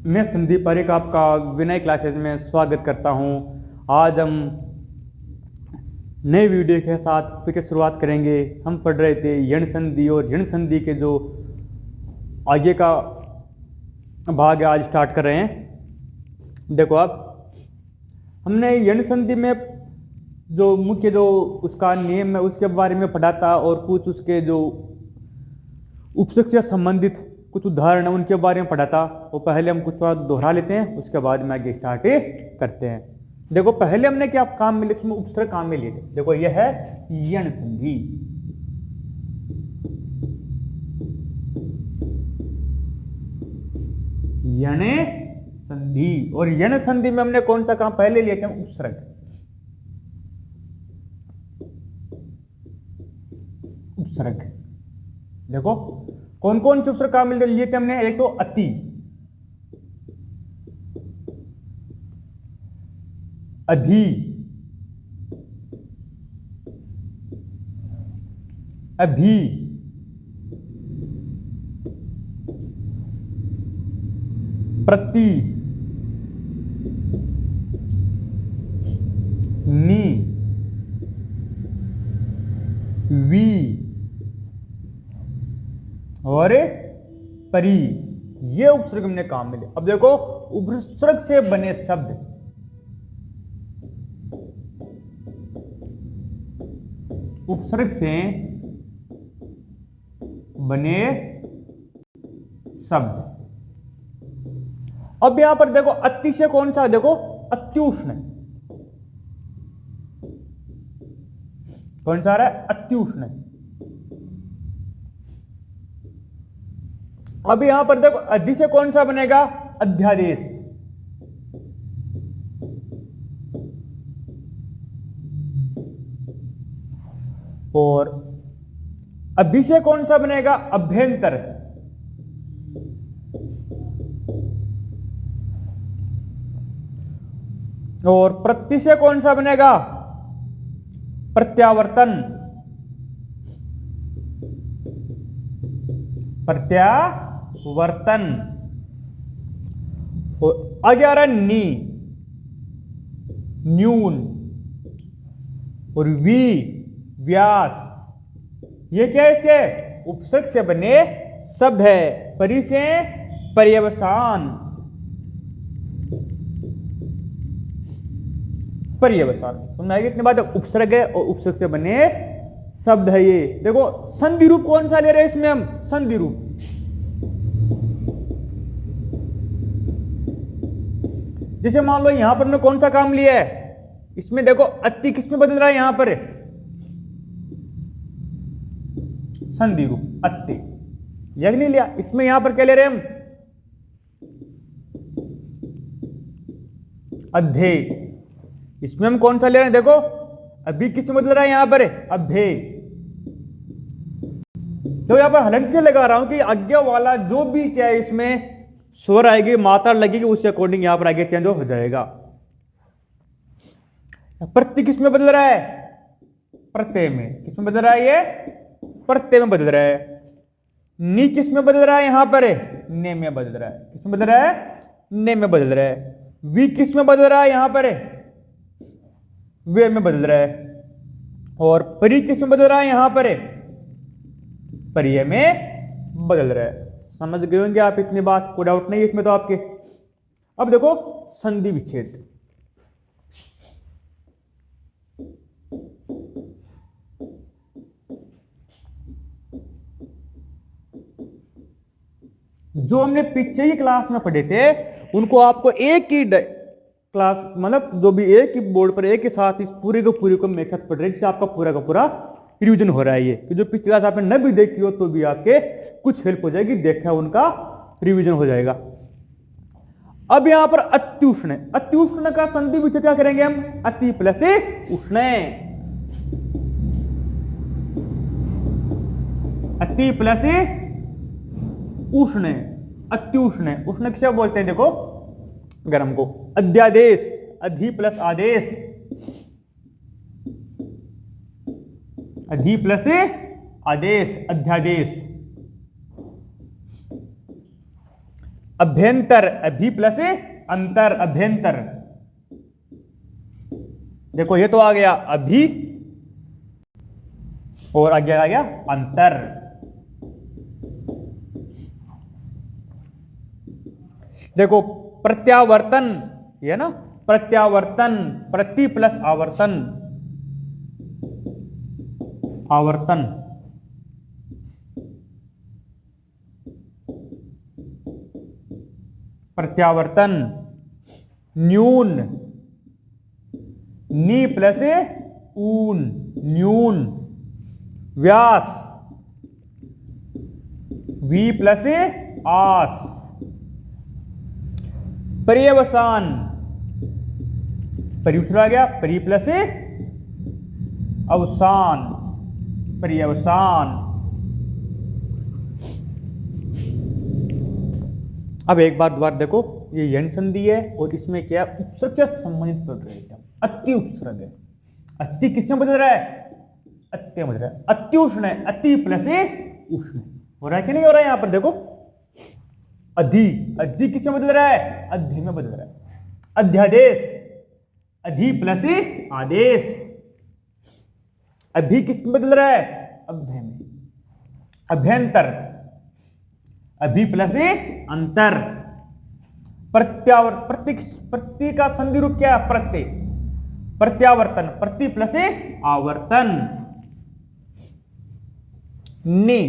मैं संदीप पारिक आपका विनय क्लासेस में स्वागत करता हूं। आज हम नए वीडियो के साथ फिर शुरुआत करेंगे। हम पढ़ रहे थे यण संधि और यण संधि के जो आगे का भाग आज स्टार्ट कर रहे हैं। देखो आप, हमने यण संधि में जो मुख्य जो उसका नियम है उसके बारे में पढ़ा था और कुछ उसके जो उपसर्ग से संबंधित कुछ उदाहरण है उनके बारे में पढ़ा था। वो पहले हम कुछ बात दोहरा लेते हैं, उसके बाद में आगे स्टार्ट करते हैं। देखो पहले हमने क्या काम में लिखे, उपसर्ग काम में लिए थे। देखो यह है यण संधि। यण संधि, और यण संधि में हमने कौन सा काम पहले लिए थे? उपसर्ग। उपसर्ग देखो कौन कौन से उपसर्ग काम में लिए थे हमने। एक तो अति, अधि, अभि, प्रति, नि, वी और परी। ये उपसर्ग हमने काम में लिया। अब देखो उपसर्ग से बने शब्द, उपसर्ग से बने शब्द। अब यहां पर देखो अति से कौन सा? देखो अत्युष्ण। कौन सा आ रहा है? अत्युष्ण। अब यहां पर देखो अधि से कौन सा बनेगा? अध्यादेश। और अभि से कौन सा बनेगा? अभ्यंतर। और प्रति से कौन सा बनेगा? प्रत्यावर्तन। प्रत्यावर्तन। और आगे आ रहा है नी, न्यून। और वी, व्यास। ये क्या है? इसके उपसर्ग से बने शब्द है। परि से पर्यवसान। पर्यवसान समझ आएगी इतनी बात है। उपसर्ग है और उपसर्ग से बने शब्द है ये। देखो संधि रूप कौन सा ले रहे हैं इसमें हम? संधि रूप। जैसे मान लो यहां पर हमने कौन सा काम लिया है? इसमें देखो अति किसमें बदल रहा है? यहां पर संधि रूप अति। यह नहीं लिया। इसमें यहां पर क्या ले रहे हैं हम? अध्यय। इसमें हम कौन सा ले रहे हैं? देखो अभी किसमें बदल रहा है? यहां पर अभ्यय। तो यहां पर हलंत से लगा रहा हूं कि आज्ञा वाला जो भी क्या है इसमें स्वर आएगी, मात्रा लगेगी, उसके अकॉर्डिंग यहां पर आगे चेंज हो जाएगा। प्रत्यय किसमें बदल रहा है? प्रत्यय में। किसमें बदल रहा है? ये प्रत्यय में बदल रहा है। नी किसमें बदल रहा है? यहां पर ने में बदल रहा है। किसमें बदल रहा है? ने में बदल रहा है। वी किसमें बदल रहा है? यहां पर वे में बदल रहा है। और परी किसमें बदल रहा है? यहां पर परिय में बदल रहा है। समझ गए होंगे आप इतनी बात, कोई डाउट नहीं इसमें तो आपके। अब देखो संधि विच्छेद। जो हमने पीछे ही क्लास में पढ़े थे उनको आपको एक ही क्लास, मतलब जो भी एक ही बोर्ड पर एक ही साथ इस पूरे को मेरे साथ पढ़ रहे, जिससे आपका पूरा का पूरा रिवीजन हो रहा है। ये कि जो पिछली क्लास आपने न भी देखी हो तो भी आपके कुछ हेल्प हो जाएगी, देखा उनका रिवीजन हो जाएगा। अब यहां पर अत्युष्ण। अत्युष्ण का संधि विच्छेद क्या करेंगे हम? अति प्लस उष्ण। अति प्लस उष्ण। अत्युष्ण। उष्ण किसे बोलते हैं? देखो गर्म को। अध्यादेश। अधि प्लस आदेश। अधि प्लस आदेश, अध्यादेश। अभ्यंतर, अभि प्लस अंतर, अभ्यंतर। देखो ये तो आ गया अभि और आगे आ गया अंतर। देखो प्रत्यावर्तन, ये ना प्रत्यावर्तन, प्रति प्लस आवर्तन, आवर्तन। प्रत्यावर्तन। न्यून, नी प्लस ऊन, न्यून। व्यास, वी प्लस आस। पर्यवसान, परिउत्तर आ गया परि प्लस अवसान, पर्यवसान। अब एक बार दोबारा देखो, ये यण संधि है और इसमें क्या उपसर्ग से संबंधित पड़ रहे हैं, अति उपसर्ग है। अति किसमें बदल रहा है? अत्य बदल रहा है। अति उष्ण है, अति प्लस उष्ण हो रहा है कि नहीं हो रहा है? यहां पर देखो अधि, अधि किसमें बदल रहा है? अध्य में बदल रहा है। अध्यादेश, अधि प्लस आदेश। अभि किसमें बदल रहा है? अभ्य में। अभ्यंतर, अभि प्लस अंतर। प्रति का संधि रूप क्या है? प्रत्यय। प्रत्यावर्तन, प्रति प्लस आवर्तन। ने,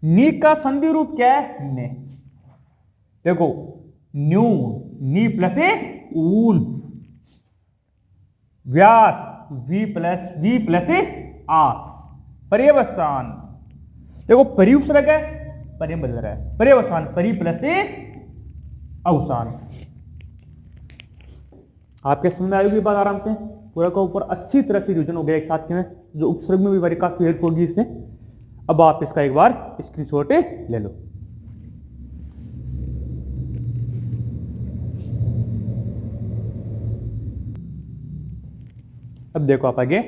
नी का संधि रूप क्या है? ने। देखो न्यू, नी प्लस ऊन। व्यास, वी प्लस आस। पर्यवसान, देखो परिउपसर्ग है, पर्य बदल रहा है। पर्यवसान, परि प्लस अवसान। आपके समझ में आएगी बात आराम से, पूरा का ऊपर अच्छी तरह से रिविजन हो गया एक साथ में, जो उपसर्ग में भी बड़ी काफी हेल्प होगी इससे। अब आप इसका एक बार स्क्रीनशॉट ले लो। अब देखो आप आगे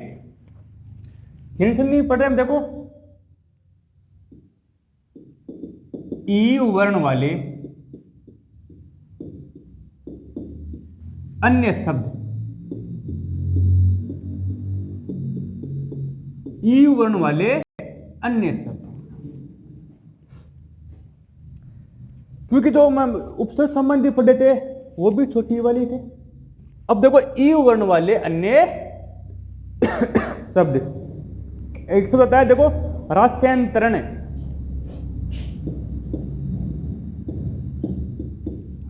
नहीं पढ़ रहे हम, देखो ई वर्ण वाले अन्य शब्द, ई वर्ण वाले अन्य शब्द, क्योंकि जो हम उपसर्ग संबंधी पढ़े थे वो भी छोटी वाली थे। अब देखो ई वर्ण वाले अन्य शब्द, एक शब्द बताया देखो रास्यांतरण,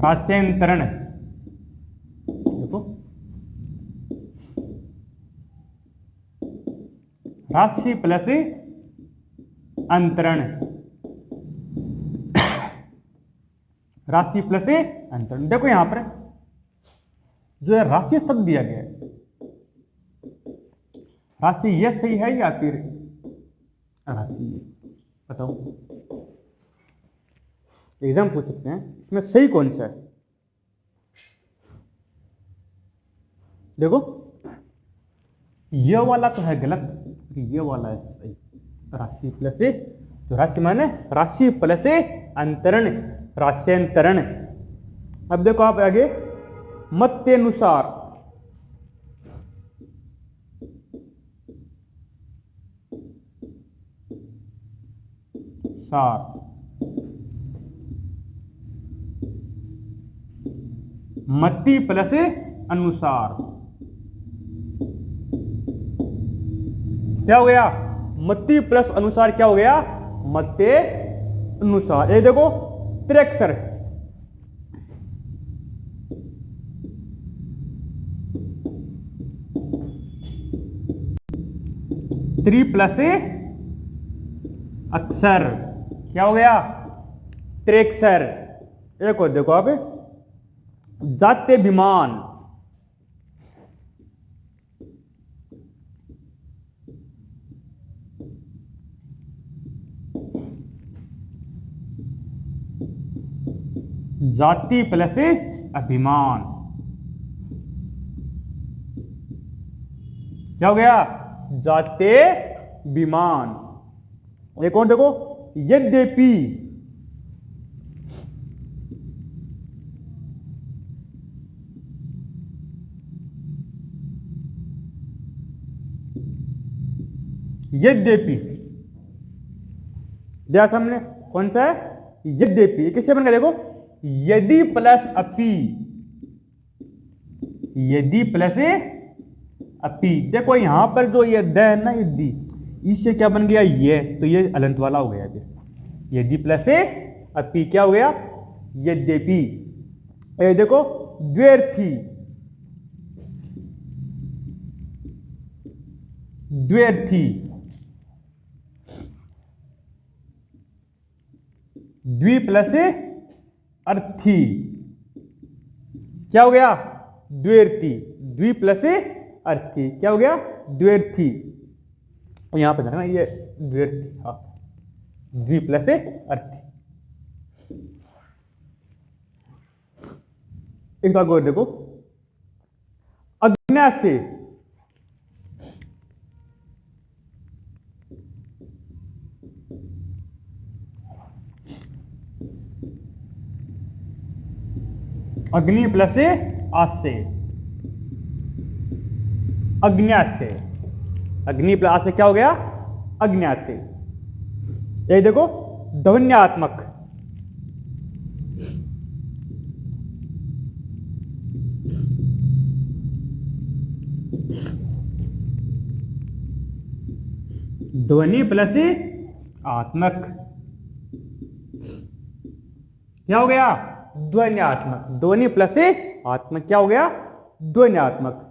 रास्यांतरण। देखो राशि प्लस अंतरण, राशि प्लस अंतरण। देखो यहां पर जो है राशि शब्द दिया गया है, राशि यह सही है या फिर राशि बताओ? एग्जाम पूछ सकते हैं इसमें सही कौन सा है। देखो यह वाला तो है गलत, ये वाला है सही। राशि प्लस, जो राशि माने राशि प्लस अंतरण, राश्यांतरण। अब देखो आप आगे मत्यानुसार, सार, मति प्लस अनुसार। क्या हो गया? मति प्लस अनुसार क्या हो गया? मत्य अनुसार। ये देखो त्रिअक्षर, त्रि प्लस अक्षर, क्या हो गया? त्रिअक्षर। एक और देखो आप जाते विमान, जाति प्लस अभिमान। क्या हो गया? जाते विमान। एक और देखो यद्यपि, यद्यपि, दिया सामने कौन सा है, यद्यपि। ये किससे बन गया देखो, यदि प्लस अपि, यदि प्लस अपि। देखो यहां पर जो ये द है ना, यदि, इससे क्या बन गया ये, तो ये अलंत वाला हो गया। यदि प्लस अपि क्या हो गया, यद्यपि। ये देखो द्व्यर्थी, द्व्यर्थी, द्वि प्लस अर्थी क्या हो गया, द्व्यर्थी। द्वि प्लस अर्थी क्या हो गया, द्व्यर्थी। यहां पर देखना ये द्व्यर्थी, हाँ, द्वि प्लस अर्थी। एक बात और देखो, अज्ञा से, अग्नि प्लस आसे, अज्ञात से, अग्नि प्लस आसे क्या हो गया, अज्ञात से। ये देखो ध्वन्यात्मक, ध्वनि प्लस आत्मक क्या हो गया, ध्वन्यात्मक। ध्वनि प्लस आत्मक क्या हो गया, ध्वन्यात्मक।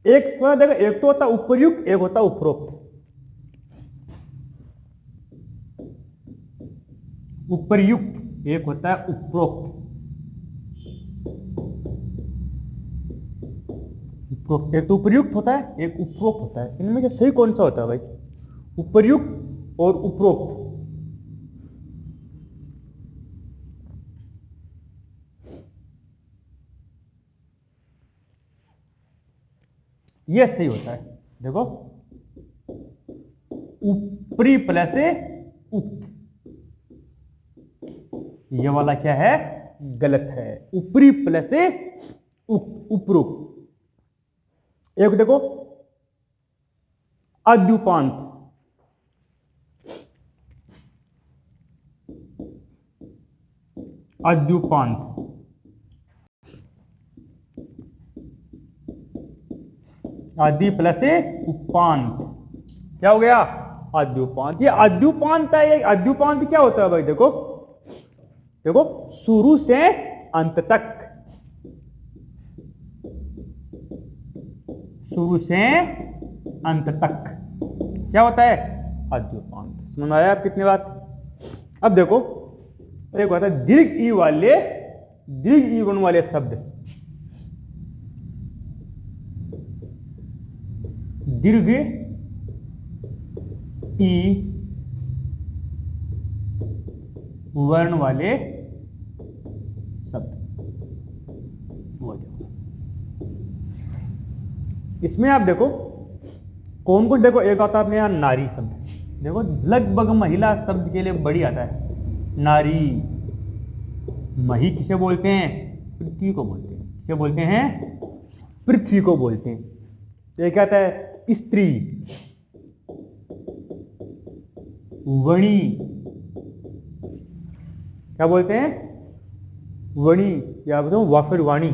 एक देखो, एक तो होता उपर्युक्त, एक होता उपरोक्त। उपर्युक्त एक होता है उपरोक्त, उपरोक्त। एक तो उपर्युक्त होता है, एक उपरोक्त होता है। इनमें से सही कौन सा होता है भाई, उपर्युक्त और उपरोक्त? ये सही होता है। देखो ऊपरी प्लस उक्त, ये वाला क्या है, गलत है। ऊपरी प्लस उक्त, उपरोक्त। एक देखो अद्युपांत, अद्युपांत, आदि प्लस उपांत क्या हो गया, अद्युपांत। ये अद्युपांत है। ये अद्युपांत क्या होता है भाई, देखो देखो, शुरू से अंत तक, शुरू से अंत तक क्या होता है, अद्युपांत। समझ में आया आप कितनी बात? अब देखो एक होता है दीर्घ ई वाले, दीर्घ ई वन वाले शब्द, दीर्घ ई वर्ण वाले शब्द। इसमें आप देखो कौन कौन, देखो एक आता है अपने यहां नारी शब्द। देखो लगभग महिला शब्द के लिए बड़ी आता है नारी। मही किसे बोलते हैं, पृथ्वी को बोलते हैं। क्या बोलते हैं, पृथ्वी को बोलते हैं। ये क्या आता है, स्त्री, वणी, क्या बोलते हैं, वणी, या बताओ वा फिर वाणी,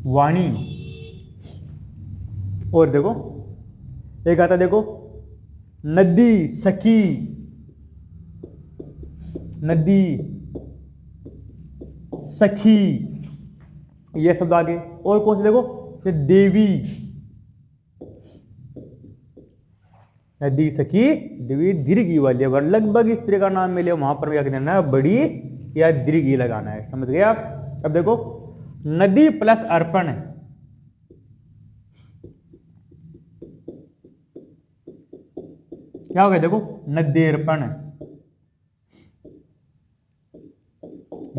वाणी। और देखो एक आता देखो नदी, सखी, नदी, सखी, ये शब्द आगे। और कौन से देखो, देवी, नदी, सखी, देवी, दीर्घी वाली। अगर लगभग इस तरह का नाम मिले वहां पर क्या कहना है, बड़ी या दीर्घी लगाना है। समझ गए आप? अब देखो नदी प्लस अर्पण, क्या हो गया, देखो नद्यर्पण,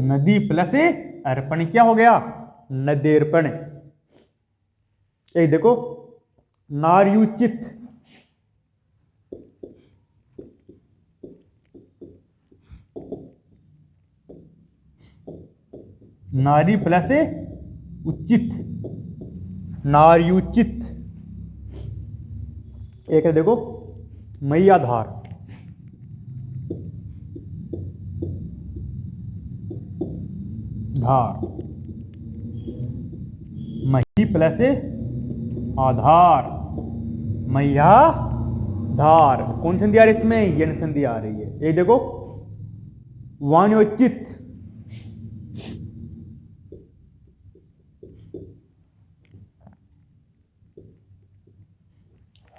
नदी प्लस अर्पण क्या हो गया, नद्यर्पण। एक देखो नार्युचित, नारी प्लस उचित, नार्युचित। एक है देखो मैयाधार, धार, मही प्लस आधार, मैया धार। कौन संधि आ रही है इसमें? यन संधि आ रही है। ये देखो वाण्योचित,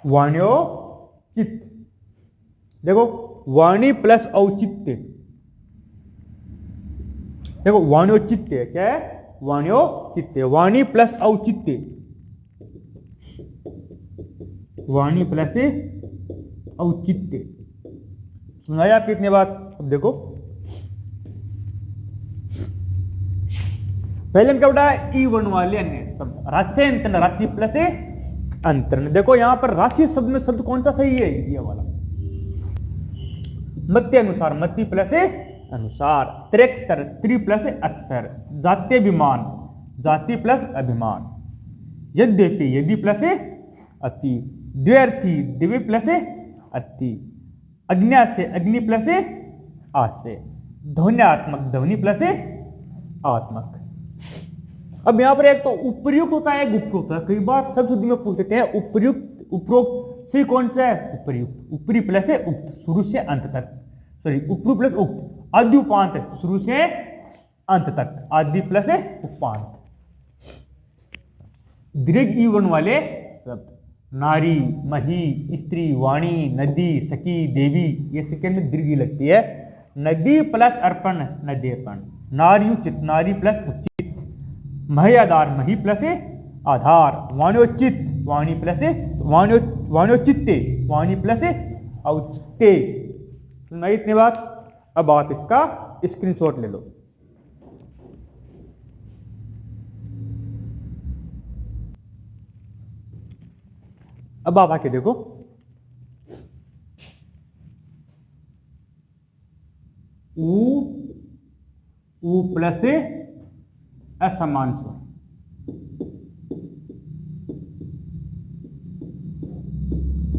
वाण्योचित। देखो वाणी प्लस औचित्य, देखो वाण्योचित्य क्या है? वाण्योचित्य, वाणी प्लस औचित्य, वाणी प्लस औचित्य। सुनाया आपकी इतनी बात। अब देखो पहले क्या बताया? ई वर्ण वाले अन्य शब्द, राशि अंतरण, राशि प्लस अंतरण। देखो यहां पर राशि शब्द में शब्द कौन सा सही है? ये वाला, मत्य अनुसार, मत्ती प्लस अनुसार, त्रेक्षर, त्रि प्लस अक्षर, जात्यभिमान, जाति प्लस अभिमान, यद्यपि, यदि प्लस अति, द्व्यर्थी, दिव्य प्लस अति, अज्ञा से, अग्नि प्लस आसे, ध्वन्यात्मक, ध्वनि प्लस आत्मक। अब यहां पर एक तो उपयुक्त होता है, एक उपयुक्त होता है। कई बार सब शुद्धि में पूछते हैं उपयुक्त, उपरोक्त से कौन सा है? उपयुक्त, ऊपरी प्लस उक्त, शुरू से अंत तक, सॉरी ऊपरी प्लस उक्त, आदि उपांत, शुरू से अंत तक, आदि प्लस उपांत। दीर्घ ई वर्ण वाले शब्द, नारी, मही, स्त्री, वाणी, नदी, सखी, देवी, ये सेकंड में दीर्घ लगती है। नदी प्लस अर्पण, नदेपण, नार्युचित, नारी प्लस उचित, महयाधार, मही प्लस आधार, वाण्योचित, वाणी प्लस वाण्योचित्ते, वाणी प्लस औचित्ते। सुनाई इतनी बात। अब आप इसका स्क्रीनशॉट ले लो। अब आप आके देखो, ऊ प्लस असमान स्वर,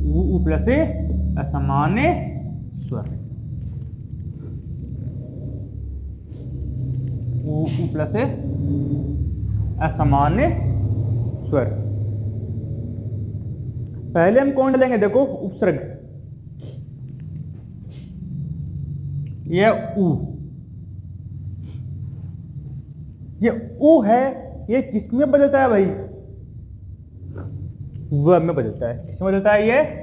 ऊ प्लस असमान स्वर, ऊ प्लस असामान्य स्वर। पहले हम कौन डालेंगे? देखो उपसर्ग, यह ऊ, ये ऊ है, ये किसमें बदलता है भाई? व में बदलता है। किसमें बदलता है? ये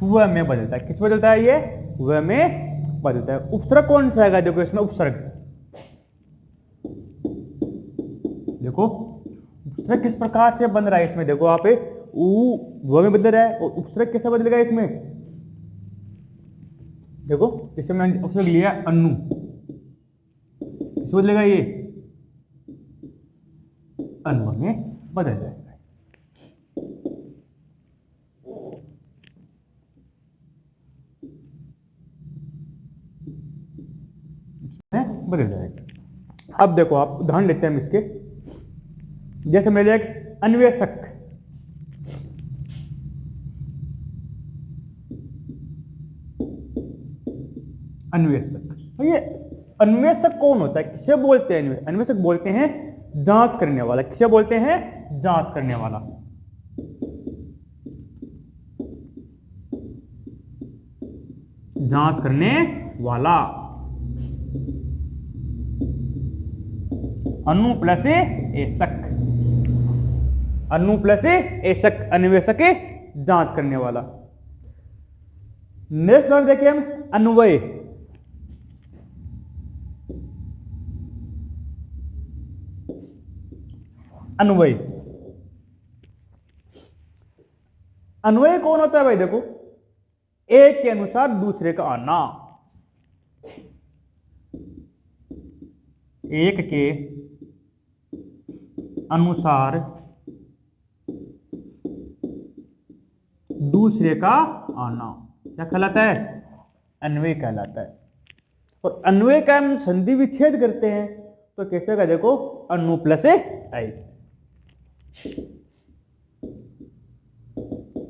व में बदलता है। किस बदलता है? ये व में बदलता है। उपसर्ग कौन सा है? देखो इसमें उपसर्ग, देखो उपसर्ग किस प्रकार से बन रहा है इसमें। देखो आप ऊ व में बदल रहा है, और उपसर्ग कैसे बदलेगा इसमें? देखो जैसे मैंने उपसर्ग लिया अन्नू, किस बदलेगा? ये अन्व में बदल जाएगा, बदल जाएगा। अब देखो आप उदाहरण लेते हैं इसके, जैसे मेरे एक अन्वेषक, अन्वेषक, ये अन्वेषक कौन होता है? किसे बोलते हैं? अन्वेषक बोलते हैं जांच करने वाला। किसे बोलते हैं? जांच करने वाला। जांच करने वाला। अनु प्लस एसक, अनु प्लस एसक, अन्वेषक, जांच करने वाला। नेक्स्ट वर्ड देखिए हम, अन्वय। अन्वय, अन्वय कौन होता है भाई? देखो एक के अनुसार दूसरे का आना, एक के अनुसार दूसरे का आना क्या कहलाता है? अन्वय कहलाता है। और अन्वय का हम संधि विच्छेद करते हैं तो कैसे का? देखो अनु प्लस आई,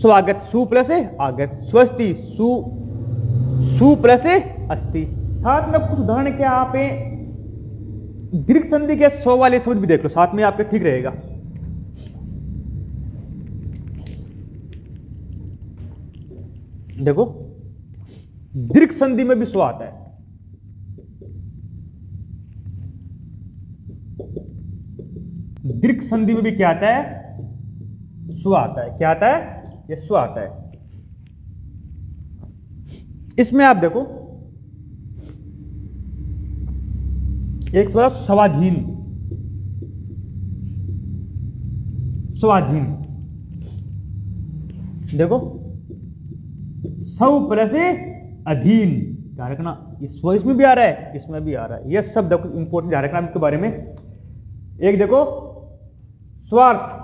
स्वागत, सु प्लस आगत, स्वस्ति, सु प्लस अस्ति। साथ में कुछ उदाहरण क्या आप दीर्घ संधि के 100 वाले शब्द भी देख लो, साथ में आपके ठीक रहेगा। देखो दीर्घ संधि में भी स्व आता है, दीर्घ संधि में भी क्या आता है, स्व आता है। क्या आता है, ये स्व आता है। इसमें आप देखो एक तरफ स्वाधीन, स्वाधीन, देखो स्व प्लस अधीन, ध्यान रखना, ये स्व इसमें भी आ रहा है, इसमें भी आ रहा है। ये सब देखो इंपॉर्टेंट, ध्यान रखना इसके बारे में। एक देखो स्वार्थ,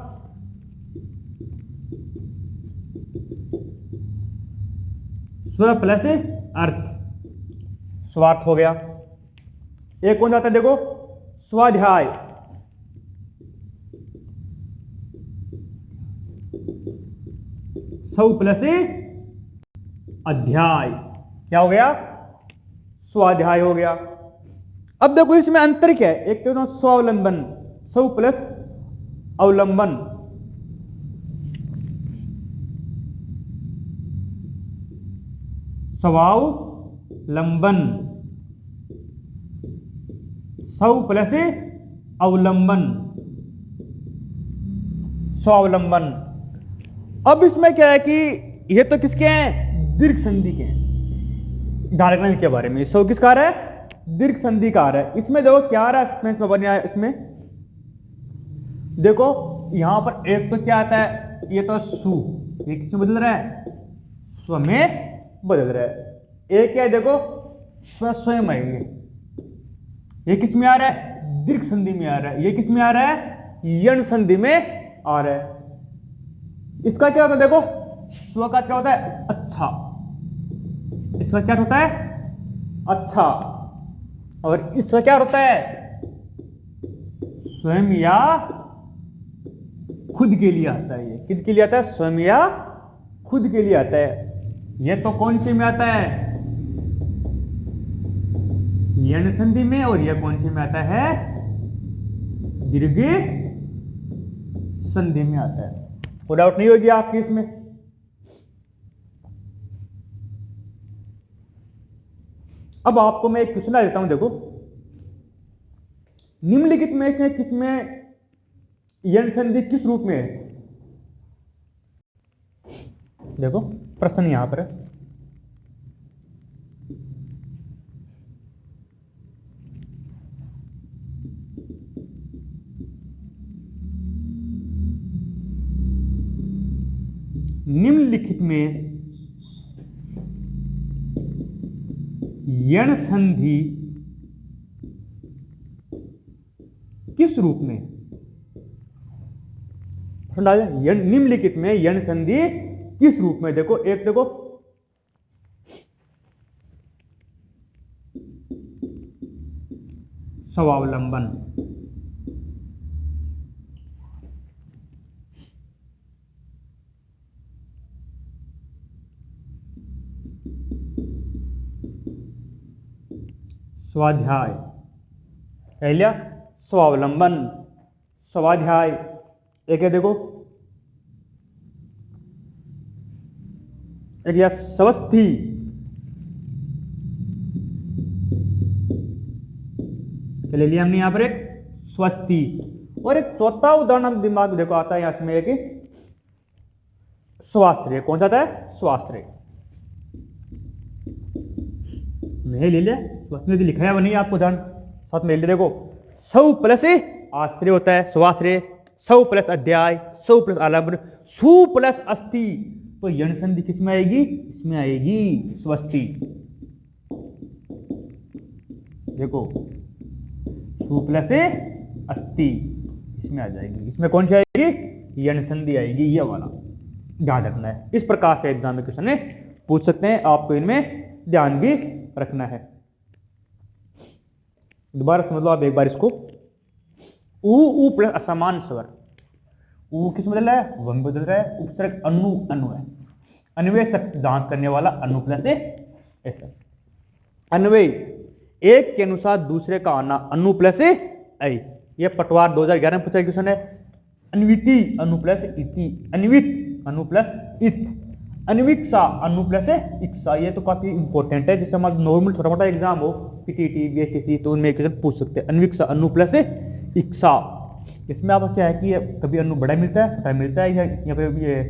स्व प्लस अर्थ, स्वार्थ हो गया। एक कौन जाता है, देखो स्वाध्याय, स्व प्लस अध्याय, क्या हो गया, स्वाध्याय हो गया। अब देखो इसमें अंतर क्या है, एक तो स्वावलंबन, स्व प्लस अवलंबन, स्वावलंबन, स्व प्लस अवलंबन, स्वावलंबन। अब इसमें क्या है कि ये तो किसके हैं, दीर्घ संधि के हैं। डायरेक्ट के बारे में स्व किसका आ रहा है, दीर्घ संधि का आ रहा है। इसमें देखो क्या आ रहा है, इसमें बना है, इसमें देखो यहां पर एक तो क्या आता है, ये तो सु, ये किसमें बदल रहा है, स्व में बदल रहा है। एक क्या है, देखो स्व स्वयं आएंगे, ये किस में आ रहा है, दीर्घ संधि में आ रहा है। ये किस में आ रहा है, यण संधि में आ रहा है। इसका क्या होता है, देखो स्व का क्या होता है, अच्छा, इसका क्या होता है, अच्छा, और इसका क्या होता है, स्वयं या खुद के लिए आता है। ये किसके लिए आता है, स्वयं या खुद के लिए आता है। ये तो कौन से में आता है, यण संधि में, और यह कौन से में आता है, दीर्घ संधि में आता है। कोई डाउट नहीं होगी आपकी इसमें। अब आपको मैं एक क्वेश्चन देता हूं, देखो निम्नलिखित में से किसमें यण संधि किस रूप में है। देखो प्रश्न यहां पर है, निम्नलिखित में यण संधि किस रूप में, निम्नलिखित में यण संधि किस रूप में। देखो एक देखो स्वावलंबन, स्वाध्याय, पहला स्वावलंबन, स्वाध्याय। एक है देखो एक या स्वस्थी, ले लिया हमने यहां पर एक स्वस्थी। और एक चौथा उदाहरण हम दिमाग में देखो आता है, यहां में एक स्वाश्रय। कौन सा आता है, स्वाश्रय। नहीं ले लिया, उसने लिखाया वो नहीं आपको ध्यान, साथ में ले देखो स्व प्लस आश्रय होता है, स्वाश्रय, स्व प्लस अध्याय, स्व प्लस आलंबन, सु प्लस अस्थि। तो यण संधि किसमें आएगी, इसमें आएगी स्वस्ति। देखो सु प्लस अस्थि इसमें आ जाएगी, इसमें कौन सी आएगी, यण संधि आएगी, ये वाला ध्यान रखना है। इस प्रकार से एग्जाम में क्वेश्चन पूछ सकते हैं, आपको इनमें ध्यान भी रखना है। दोबारा समझ लो आप एक बार इसको, ऊ प्लस असमान स्वर, ऊ किस बदल रहा है, व में बदल रहा है। उपसर्ग अनु अनु है, अन्वय शब्द जांच करने वाला अनु प्लस ऐसा। अन्वय एक के अनुसार दूसरे का आना, अनु प्लस ऐ। ये पटवार 2011 में पूछा क्वेश्चन है। अन्विति अनु प्लस इति, अन्वित अनु प्लस इत, अन्विक्षा अनु प्लस इक्सा। ये तो काफी इंपॉर्टेंट है, जैसे हमारा नॉर्मल छोटा मोटा एग्जाम हो पीटीटी बीएसटीसी तो उनमें क्वेश्चन पूछ सकते हैं। अन्विक्षा अनु प्लस इक्सा, इसमें आप क्या है कि कभी अनु बड़ा मिलता है, छोटा मिलता है, या यहाँ पे ये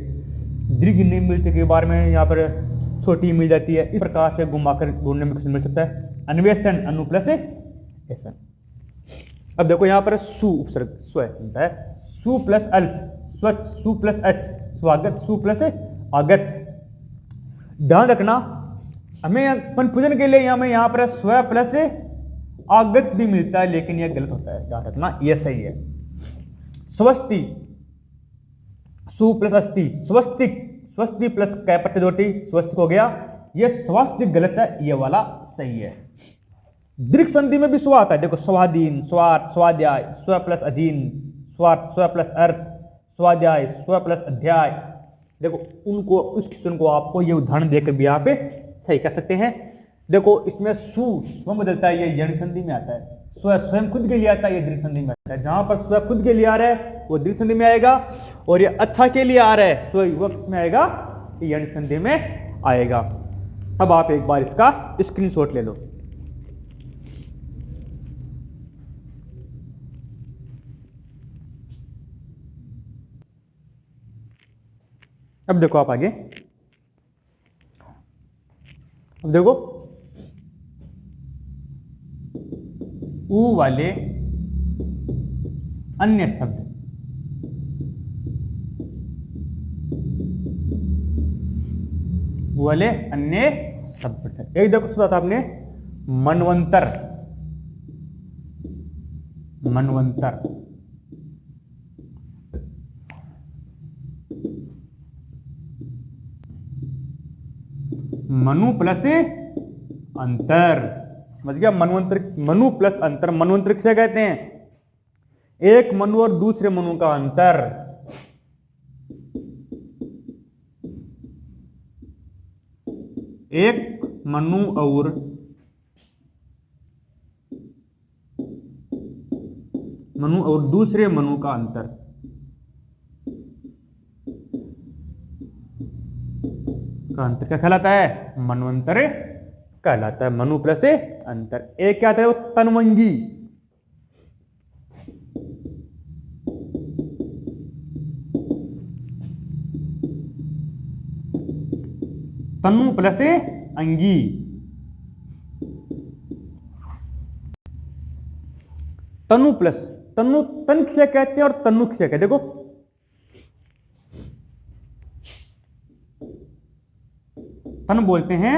दीर्घ नहीं मिलते कई बार में, यहाँ पर छोटी मिल जाती है। इस प्रकार से घुमाकर ढूंढने में क्वेश्चन मिल सकता है। अन्वेषण अनु प्लस ऐसा। अब देखो यहाँ पर सु उपसर्ग स्व बनता है, सु प्लस अल्प स्वच्छ, सु प्लस अच स्वागत, सु प्लस आगत। ध्यान रखना हमें कंफ्यूजन के लिए यहाँ पर स्व प्लस आगत भी मिलता है, लेकिन यह गलत होता है। ध्यान रखना यह सही है। स्वस्ति सु प्लस अस्थि, स्वस्तिक, स्वस्ति प्लस कै प्रत्ययोटी स्वस्तिक हो गया। यह स्वास्तिक गलत है, यह वाला सही है। दीर्घ संधि में भी स्व आता है, देखो स्वाधीन, स्वार्थ, स्वाध्याय, स्व प्लस अधीन, स्वार्थ, स्व प्लस अर्थ, स्वाध्याय, स्व प्लस अध्याय। देखो उनको उस क्वेश्चन को आपको ये उदाहरण देकर भी यहाँ पे सही कर सकते हैं। देखो इसमें सु स्व बदलता है, ये यण संधि में आता है। स्व स्वयं खुद के लिए आता है, ये दीर्घ संधि में आता है। जहां पर स्व खुद के लिए आ रहा है वो दीर्घ संधि में आएगा, और ये अच्छा के लिए आ रहा है स्व युवक में आएगा, ये यण संधि में आएगा। अब आप एक बार इसका स्क्रीनशॉट ले लो। अब देखो आप आगे, अब देखो ऊ वाले अन्य शब्द, ऊ वाले अन्य शब्द। एक देखो सुना था आपने मनवंतर, मनवंतर, मनु प्लस अंतर, समझ गया। मनवंतर, मनु प्लस अंतर, मनवंतर किसे कहते हैं? एक मनु और दूसरे मनु का अंतर। एक मनु और दूसरे मनु का अंतर, क्या कहलाता है? मनवंतर कहलाता है। मनु प्लस अंतर। एक क्या था? तनवंगी, तनु प्लस अंगी, तनु प्लस तनु, तन किसे कहते हैं और तनु किसे कहते हैं? देखो तन बोलते हैं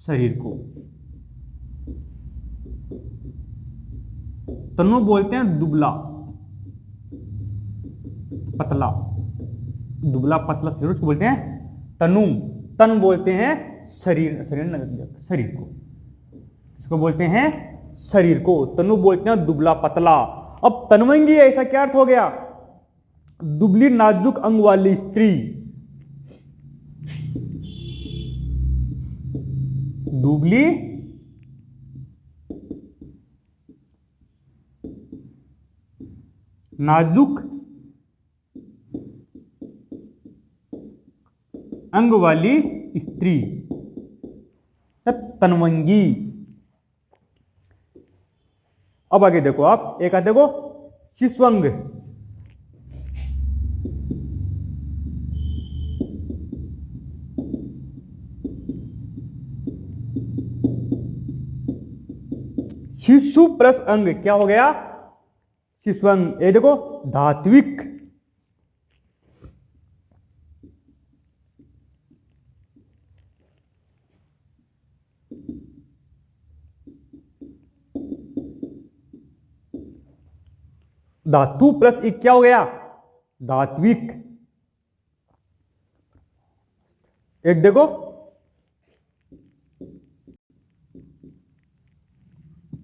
शरीर को, तनु बोलते हैं दुबला पतला, दुबला पतला शरीर को बोलते हैं तनु। तन बोलते हैं शरीर, शरीर को, इसको बोलते हैं शरीर को। तनु बोलते हैं दुबला पतला। अब तनवंगी ऐसा क्या अर्थ हो गया? दुबली नाजुक अंग वाली स्त्री, दुबली नाजुक अंग वाली स्त्री, तनवंगी। अब आगे देखो आप, एक आते देखो शिशुअंग, शिशु प्लस अंग क्या हो गया? शिशुअंग। ये देखो धात्विक, धातु प्लस एक क्या हो गया? धात्विक। एक देखो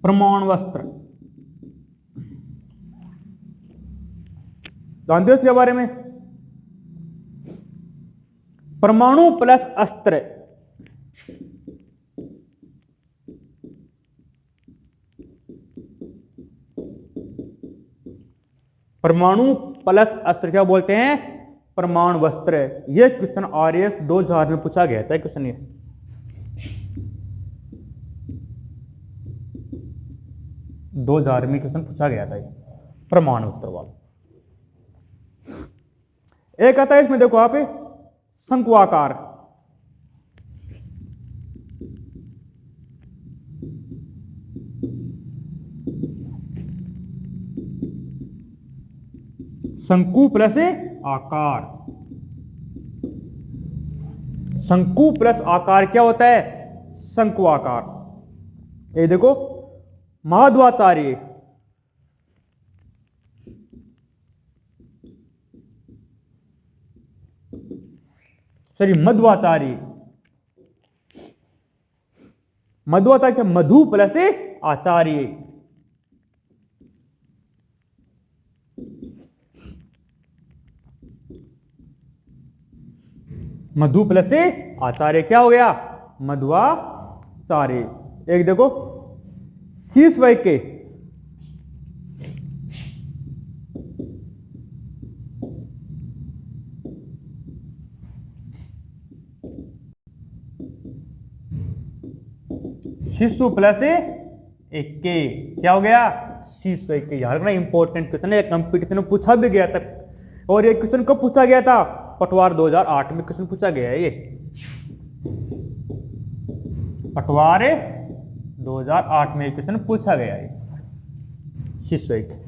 प्रमाण वस्त्र, जानते हो इसके बारे में? परमाणु प्लस अस्त्र, परमाणु प्लस अस्त्र क्या बोलते हैं? परमाणु वस्त्र। यह क्वेश्चन RAS 2000 में पूछा गया था। क्वेश्चन ये 2000 में क्वेश्चन पूछा गया था, परमाणु वस्त्र वाला। एक आता है इसमें, देखो आप, शंक्वाकार। शंकु प्लस आकार, शंकु प्लस आकार क्या होता है? शंक्वाकार। ये देखो महाद्वाचार्य, सॉरी मध्वाचार्य, मध्वाचार्य मधु प्लस आचार्य, मधु प्लस आचार्य क्या हो गया? मध्वाचार्य। एक देखो शीर्ष वाक्य, शिशु प्लस एक के क्या हो गया? शीर्ष वाक्य। याद रखना इंपॉर्टेंट क्वेश्चन है, कंपटीशन में पूछा भी गया था। और ये क्वेश्चन कब पूछा गया था? पटवार 2008 में क्वेश्चन पूछा गया है। ये पटवार 2008 में क्वेश्चन पूछा गया है, शीर्ष वाक्य।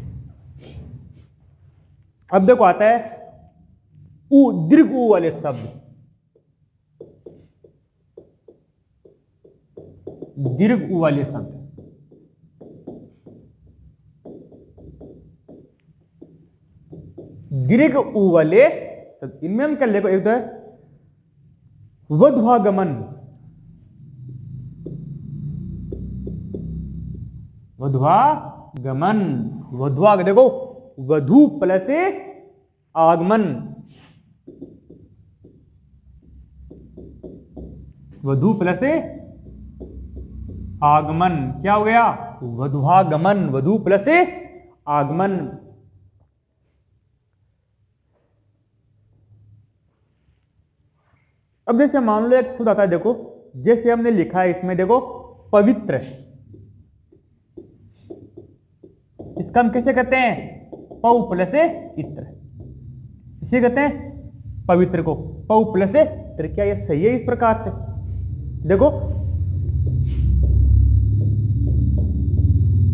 अब देखो आता है उ, दीर्घ उ वाले शब्द, दीर्घ उ वाले शब्द, दीर्घ उ वाले इनमें हम क्या लिखो? एक तो है वध्वागमन, वध्वागमन, वध्वाग देखो वधु प्लस आगमन, वधु प्लस आगमन क्या हो गया? वध्वागमन, वधु प्लस आगमन। अब जैसे मान लो एक शब्द आता है, देखो जैसे हमने लिखा है इसमें, देखो पवित्र, इसका हम कैसे कहते हैं? पौ प्लस इत्र, इसे कहते हैं पवित्र को पौ प्लस इत्र। क्या ये सही है? इस प्रकार से देखो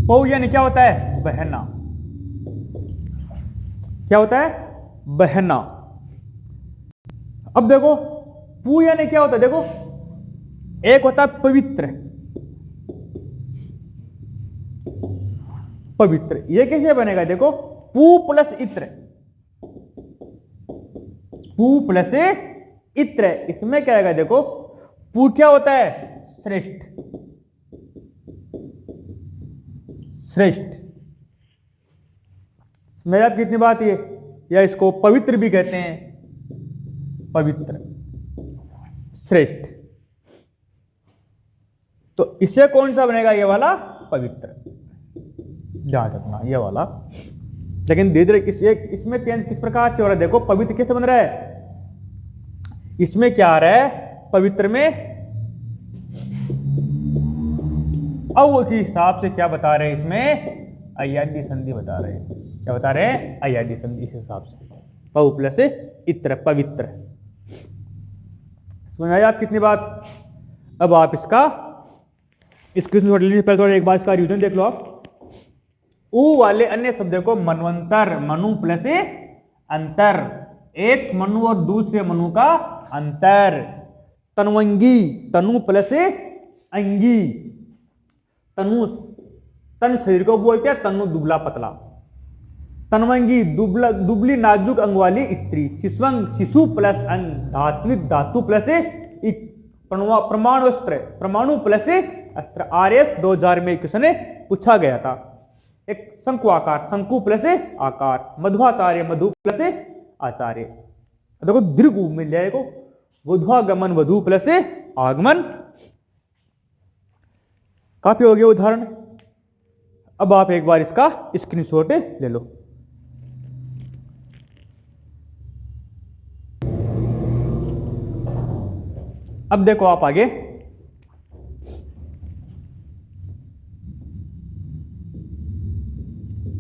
पौ यानी क्या होता है? बहना, क्या होता है? बहना। अब देखो पू यानी क्या होता है? देखो एक होता है पवित्र, पवित्र, ये कैसे बनेगा? देखो पू प्लस इत्र, पू प्लस इत्र, इसमें क्या आएगा? देखो पू क्या होता है? श्रेष्ठ, श्रेष्ठ। मेरे आप कितनी बात ये, या इसको पवित्र भी कहते हैं, पवित्र, श्रेष्ठ। तो इसे कौन सा बनेगा? ये वाला पवित्र, ध्यान रखना ये वाला। लेकिन धीरे धीरे इसमें चेंज किस प्रकार से हो रहा है? देखो पवित्र कैसे बन रहा है? इसमें क्या आ रहा है? पवित्र में अब उसी हिसाब से क्या बता रहे हैं? इसमें अय्यादी संधि बता रहे हैं। क्या बता रहे हैं? अय्यादी संधि। इस हिसाब से पौ प्लस इत्र, पवित्र। समझ आई आप कितनी बात? अब आप इसका पहले एक बार इसका रिवीजन देख लो आप। उ वाले अन्य शब्दों को मनवंतर, मनु प्लस अंतर, एक मनु और दूसरे मनु का अंतर। तनवंगी, तनु प्लस अंगी, तनु तन शरीर को बोलते हैं, तनु दुबला पतला। तनवंगी दुबली नाजुक अंग वाली स्त्री। शिशुअंग, शिशु प्लस अंग, धात्विक धातु प्लस परमाणु अस्त्र, परमाणु प्लस अस्त्र। RAS 2000 में क्वेश्चन पूछा गया था। एक शंकु आकार, शंकु प्लस आकार, मध्वाचार्य, मधु प्लस आचार्य। देखो दीर्घ मिल जाएगा, वधुआगमन, वधु प्लस आगमन। काफी हो गया उदाहरण। अब आप एक बार इसका स्क्रीनशॉट ले लो। अब देखो आप आगे,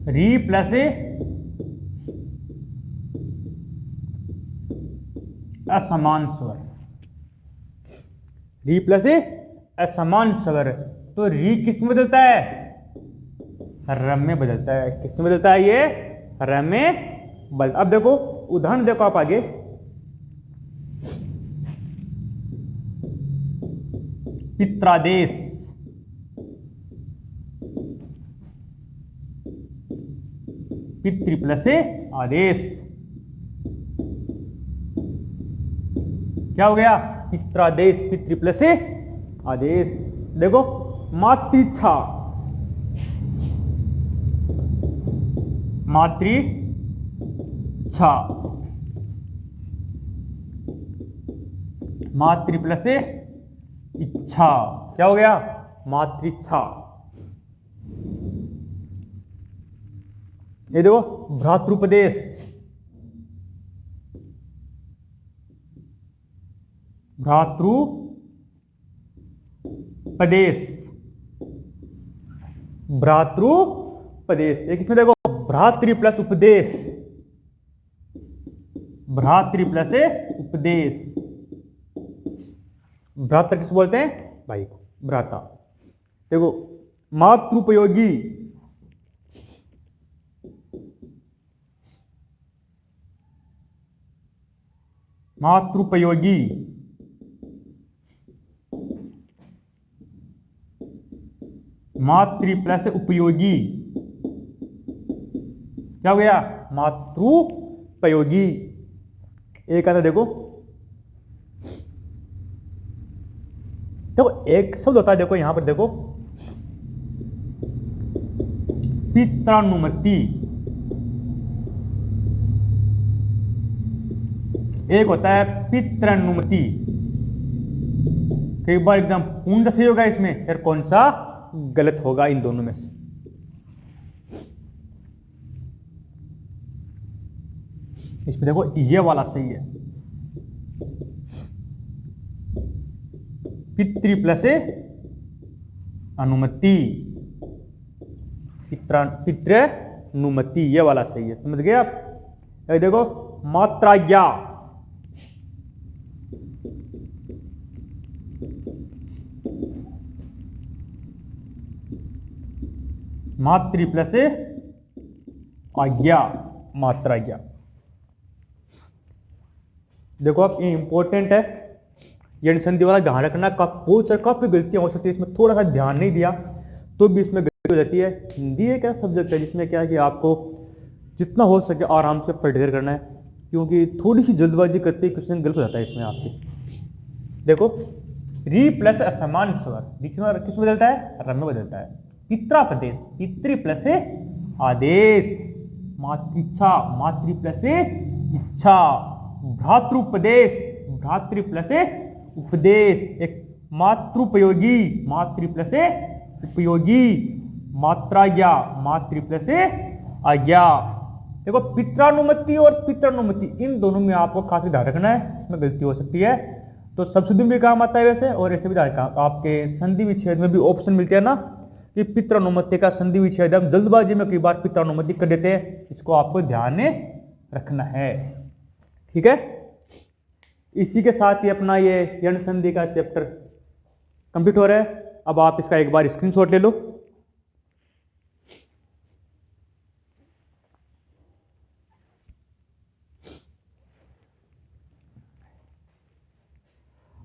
री प्लस असमान स्वर, री प्लस असमान स्वर। तो री किस में बदलता है? रम में बदलता है। किस में बदलता है? ये रम में बदल। अब देखो उदाहरण देखो आप आगे, पित्रादेश, पितृ प्लस आदेश। क्या हो गया? पित्रादेश, पितृ प्लस आदेश। देखो मातृच्छा, मातृच्छा, मातृ प्लस इच्छा। क्या हो गया? मातृच्छा। ये देखो भ्रातृपदेश, भ्रातृपदेश, भ्रातृपदेश। एक इसमें देखो भ्रातृ प्लस उपदेश, भ्रातृ प्लस उपदेश। भ्राता किस बोलते हैं? भाई को, भ्राता। देखो मातृपयोगी, मातृपयोगी, मातृ प्लस उपयोगी। क्या हो गया? मातृपयोगी। एक आता देखो, एक शब्द होता है, देखो यहां पर देखो, पित्रानुमति। एक होता है पित्रानुमति। कई बार एकदम पूर्ण सही होगा इसमें, फिर कौन सा गलत होगा इन दोनों में से? इसमें देखो ये वाला सही है, पितृ प्लस अनुमति, पितृनुमति, ये वाला सही है। समझ गए आप? देखो मात्राज्ञा, मातृ प्लस आज्ञा, मात्राज्ञा। देखो आप ये इंपॉर्टेंट है, यण संधि वाला ध्यान रखना। बहुत सारी काफी गलतियां हो सकती है इसमें, थोड़ा सा ध्यान नहीं दिया तो भी इसमें गलती हो जाती है। हिंदी एक ऐसा सब्जेक्ट है जिसमें क्या है कि आपको जितना हो सके आराम से पढ़ करना है, क्योंकि थोड़ी सी जल्दबाजी करते ही क्वेश्चन गलत हो जाता है इसमें आपके। देखो री प्लस असमान स्वर, किस में बदलता है? रम में बदलता है। पित्रा प्रदेश, पितृ प्लस आदेश, मातृच्छा, मातृ प्लस इच्छा। भ्रातृपदेश, भ्रातृ प्लस उपदेश। एक मातृपयोगी, मातृ प्लस उपयोगी। मात्राज्ञा, मातृ प्लस आज्ञा। देखो पित्रानुमति और पित्रानुमति, इन दोनों में आपको खास ध्यान रखना है, इसमें गलती हो सकती है। तो शब्द भी काम आता है वैसे, और ऐसे भी आपके संधि विच्छेद में भी ऑप्शन मिलते हैं ना कि पित्रानुमति का संधि विच्छेद। हम जल्दबाजी में कई बार पित्रानुमति कर देते हैं, इसको आपको ध्यान में रखना है। ठीक है, इसी के साथ ही अपना ये यण संधि का चैप्टर कंप्लीट हो रहा है। अब आप इसका एक बार स्क्रीनशॉट ले लो।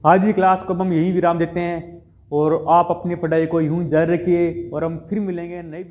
आज की क्लास को हम यही विराम देते हैं, और आप अपनी पढ़ाई को यूं जारी रखिए, और हम फिर मिलेंगे नई